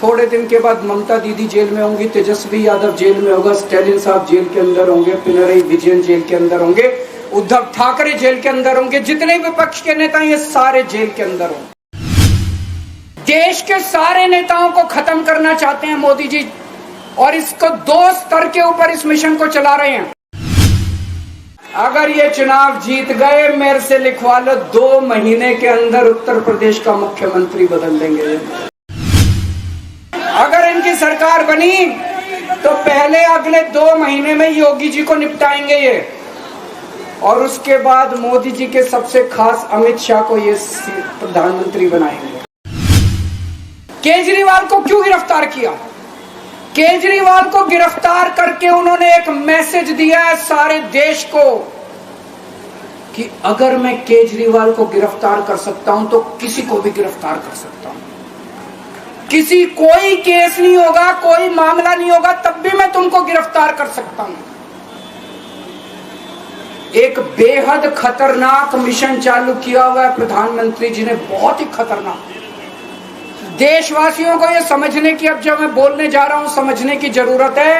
थोड़े दिन के बाद ममता दीदी जेल में होंगी, तेजस्वी यादव जेल में होगा, स्टालिन साहब जेल के अंदर होंगे, पिनरई विजयन जेल के अंदर होंगे, उद्धव ठाकरे जेल के अंदर होंगे, जितने विपक्ष के नेता ये सारे जेल के अंदर होंगे। देश के सारे नेताओं को खत्म करना चाहते हैं मोदी जी, और इसको 2 स्तर के ऊपर इस मिशन को चला रहे हैं। अगर ये चुनाव जीत गए, मेरे से लिखवा लो, 2 महीने के अंदर उत्तर प्रदेश का मुख्यमंत्री बदल देंगे। अगर इनकी सरकार बनी तो पहले अगले 2 महीने में योगी जी को निपटाएंगे ये, और उसके बाद मोदी जी के सबसे खास अमित शाह को ये प्रधानमंत्री बनाएंगे। केजरीवाल को क्यों गिरफ्तार किया? केजरीवाल को गिरफ्तार करके उन्होंने एक मैसेज दिया है सारे देश को कि अगर मैं केजरीवाल को गिरफ्तार कर सकता हूं तो किसी को भी गिरफ्तार कर सकता हूं। कोई केस नहीं होगा, कोई मामला नहीं होगा, तब भी मैं तुमको गिरफ्तार कर सकता हूं। एक बेहद खतरनाक मिशन चालू किया हुआ है प्रधानमंत्री जी ने, बहुत ही खतरनाक। देशवासियों को यह समझने की, अब जब मैं बोलने जा रहा हूं, समझने की जरूरत है।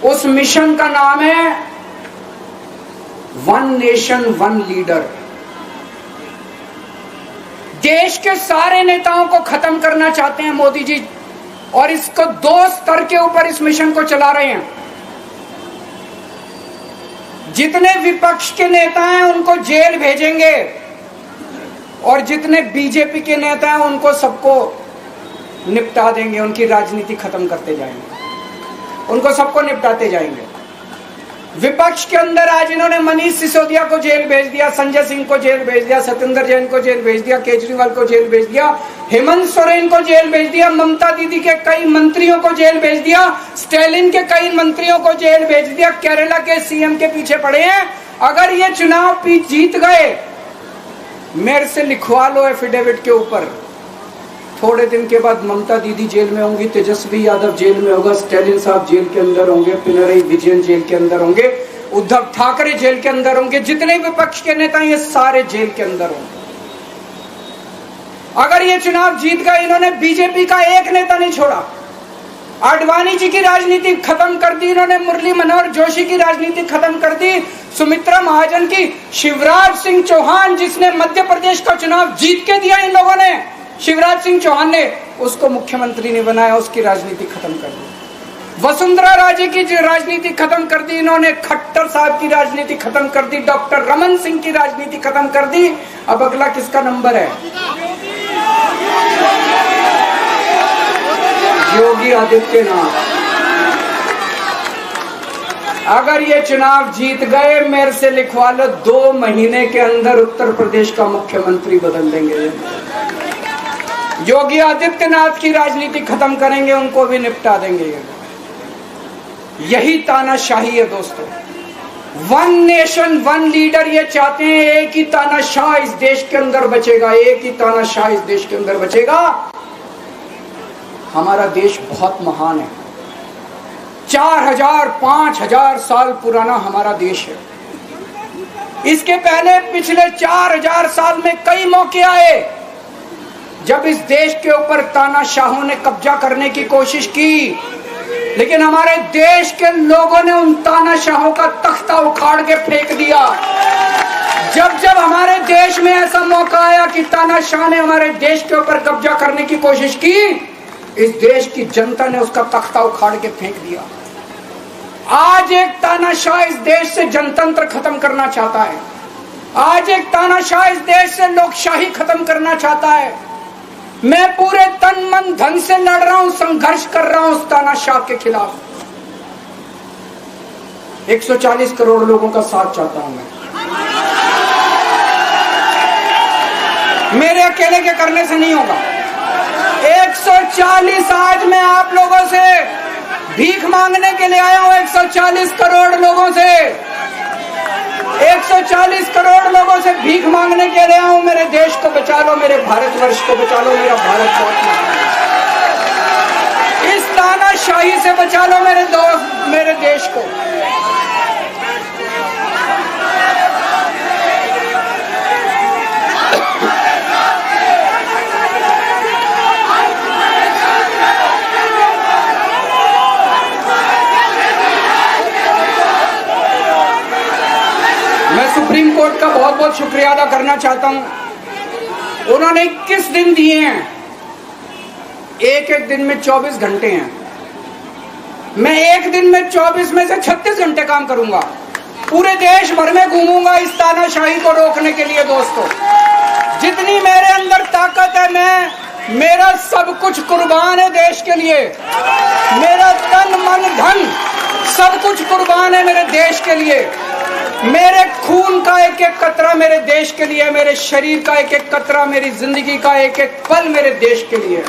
उस मिशन का नाम है वन नेशन वन लीडर। देश के सारे नेताओं को खत्म करना चाहते हैं मोदी जी, और इसको 2 स्तर के ऊपर इस मिशन को चला रहे हैं। जितने विपक्ष के नेता हैं उनको जेल भेजेंगे, और जितने बीजेपी के नेता हैं उनको सबको निपटा देंगे, उनकी राजनीति खत्म करते जाएंगे, उनको सबको निपटाते जाएंगे। विपक्ष के अंदर आज इन्होंने मनीष सिसोदिया को जेल भेज दिया, संजय सिंह को जेल भेज दिया, सत्येंद्र जैन को जेल भेज दिया, केजरीवाल को जेल भेज दिया, हेमंत सोरेन को जेल भेज दिया, ममता दीदी के कई मंत्रियों को जेल भेज दिया, स्टालिन के कई मंत्रियों को जेल भेज दिया, केरला के सीएम के पीछे पड़े हैं। अगर ये चुनाव जीत गए, मेरे से लिखवा लो एफिडेविट के ऊपर, थोड़े दिन के बाद ममता दीदी जेल में होंगी, तेजस्वी यादव जेल में होगा, स्टालिन साहब जेल के अंदर होंगे, पिनरई विजयन जेल के अंदर होंगे, उद्धव ठाकरे जेल के अंदर होंगे, जितने विपक्ष के नेता ये सारे जेल के अंदर होंगे। अगर ये चुनाव जीत गए, इन्होंने बीजेपी का एक नेता नहीं छोड़ा। आडवाणी जी की राजनीति खत्म कर दी इन्होंने, मुरली मनोहर जोशी की राजनीति खत्म कर दी, सुमित्रा महाजन की, शिवराज सिंह चौहान जिसने मध्य प्रदेश का चुनाव जीत के दिया इन लोगों ने, शिवराज सिंह चौहान ने उसको मुख्यमंत्री नहीं बनाया, उसकी राजनीति खत्म कर दी। वसुंधरा राजे की राजनीति खत्म कर दी इन्होंने, खट्टर साहब की राजनीति खत्म कर दी, डॉक्टर रमन सिंह की राजनीति खत्म कर दी। अब अगला किसका नंबर है? योगी आदित्यनाथ। अगर ये चुनाव जीत गए, मेरे से लिखवा लो, 2 महीने के अंदर उत्तर प्रदेश का मुख्यमंत्री बदल देंगे। योगी आदित्यनाथ की राजनीति खत्म करेंगे, उनको भी निपटा देंगे। यही तानाशाही है दोस्तों। वन नेशन वन लीडर ये चाहते हैं, एक ही तानाशाह इस देश के अंदर बचेगा, एक ही तानाशाह इस देश के अंदर बचेगा। हमारा देश बहुत महान है, 4000 5000 साल पुराना हमारा देश है। इसके पहले पिछले 4000 साल में कई मौके आए जब इस देश के ऊपर तानाशाहों ने कब्जा करने की कोशिश की, लेकिन हमारे देश के लोगों ने उन तानाशाहों का तख्ता उखाड़ के फेंक दिया। जब जब हमारे देश में ऐसा मौका आया कि तानाशाह ने हमारे देश के ऊपर कब्जा करने की कोशिश की, इस देश की जनता ने उसका तख्ता उखाड़ के फेंक दिया। आज एक तानाशाह इस देश से जनतंत्र खत्म करना चाहता है, आज एक तानाशाह इस देश से लोकशाही खत्म करना चाहता है। मैं पूरे तन मन धन से लड़ रहा हूं, संघर्ष कर रहा हूं उस तानाशाह के खिलाफ। 140 करोड़ लोगों का साथ चाहता हूं मैं। मेरे अकेले के करने से नहीं होगा। 140 आज मैं आप लोगों से भीख मांगने के लिए आया हूं, 140 करोड़ लोगों से, 140 करोड़ लोगों से भीख मांगने के लिए आया हूं। मेरे देश को बचा लो, मेरे भारतवर्ष को बचा लो, मेरा भारत बहुत महान है। इस तानाशाही से बचा लो मेरे दोस्त, मेरे देश को। शुक्रिया अदा करना चाहता हूं। उन्होंने 21 दिन दिए हैं, एक एक दिन में 24 घंटे हैं। मैं एक दिन में 24 में से 36 घंटे काम करूंगा, पूरे देश भर में घूमूंगा इस तानाशाही को रोकने के लिए। दोस्तों, जितनी मेरे अंदर ताकत है, मेरा सब कुछ कुर्बान है देश के लिए। मेरा तन मन धन सब कुछ कुर्बान है मेरे देश के लिए। मेरे खून का एक एक कतरा मेरे देश के लिए, मेरे शरीर का एक एक कतरा, मेरी जिंदगी का एक एक पल मेरे देश के लिए।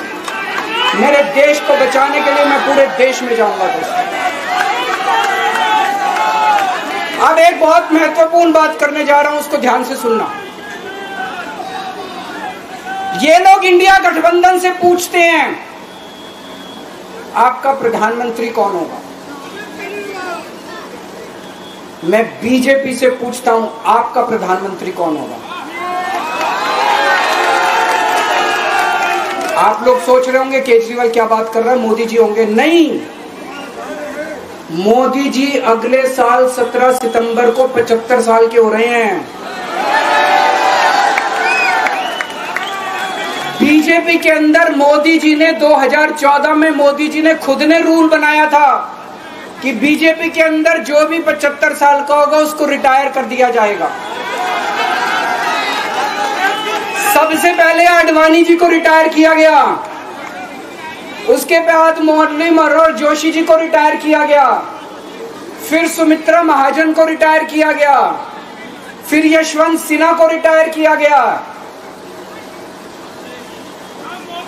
मेरे देश को बचाने के लिए मैं पूरे देश में जाऊंगा। दोस्तों, अब एक बहुत महत्वपूर्ण बात करने जा रहा हूं, उसको ध्यान से सुनना। ये लोग इंडिया गठबंधन से पूछते हैं आपका प्रधानमंत्री कौन होगा। मैं बीजेपी से पूछता हूं आपका प्रधानमंत्री कौन होगा। आप लोग सोच रहे होंगे केजरीवाल क्या बात कर रहा है, मोदी जी होंगे। नहीं, मोदी जी अगले साल 17 सितंबर को 75 साल के हो रहे हैं। बीजेपी के अंदर मोदी जी ने 2014 में मोदी जी ने खुद ने रूल बनाया था कि बीजेपी के अंदर जो भी 75 साल का होगा उसको रिटायर कर दिया जाएगा। सबसे पहले आडवाणी जी को रिटायर किया गया, उसके बाद मुरली मनोहर जोशी जी को रिटायर किया गया, फिर सुमित्रा महाजन को रिटायर किया गया, फिर यशवंत सिन्हा को रिटायर किया गया।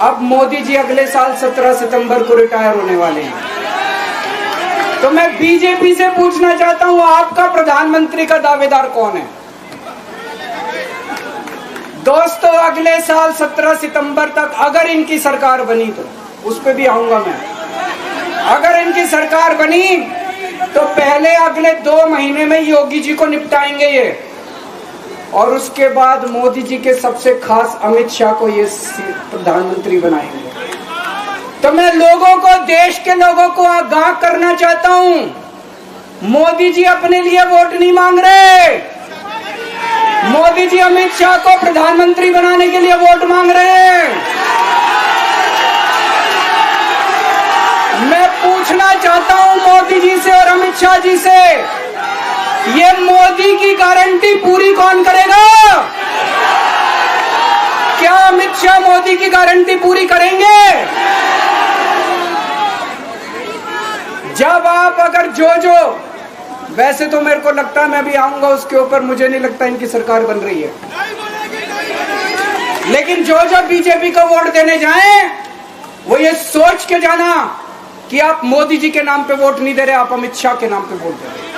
अब मोदी जी अगले साल 17 सितंबर को रिटायर होने वाले हैं। तो मैं बीजेपी से पूछना चाहता हूं आपका प्रधानमंत्री का दावेदार कौन है। दोस्तों, अगले साल 17 सितंबर तक अगर इनकी सरकार बनी, तो उस पर भी आऊंगा मैं। अगर इनकी सरकार बनी तो पहले अगले 2 महीने में योगी जी को निपटाएंगे ये, और उसके बाद मोदी जी के सबसे खास अमित शाह को ये प्रधानमंत्री बनाएंगे। तो मैं लोगों को, देश के लोगों को आगाह करना चाहता हूं, मोदी जी अपने लिए वोट नहीं मांग रहे। मोदी जी अमित शाह को प्रधानमंत्री बनाने के लिए वोट मांग रहे हैं। मैं पूछना चाहता हूं मोदी जी से और अमित शाह जी से, ये मोदी की गारंटी पूरी कौन करेगा? क्या अमित शाह मोदी की गारंटी पूरी करेंगे? जब आप अगर जो वैसे तो मेरे को लगता है मैं भी आऊंगा उसके ऊपर, मुझे नहीं लगता इनकी सरकार बन रही है, लेकिन जो बीजेपी को वोट देने जाएं वो ये सोच के जाना कि आप मोदी जी के नाम पे वोट नहीं दे रहे, आप अमित शाह के नाम पे वोट दे रहे हैं।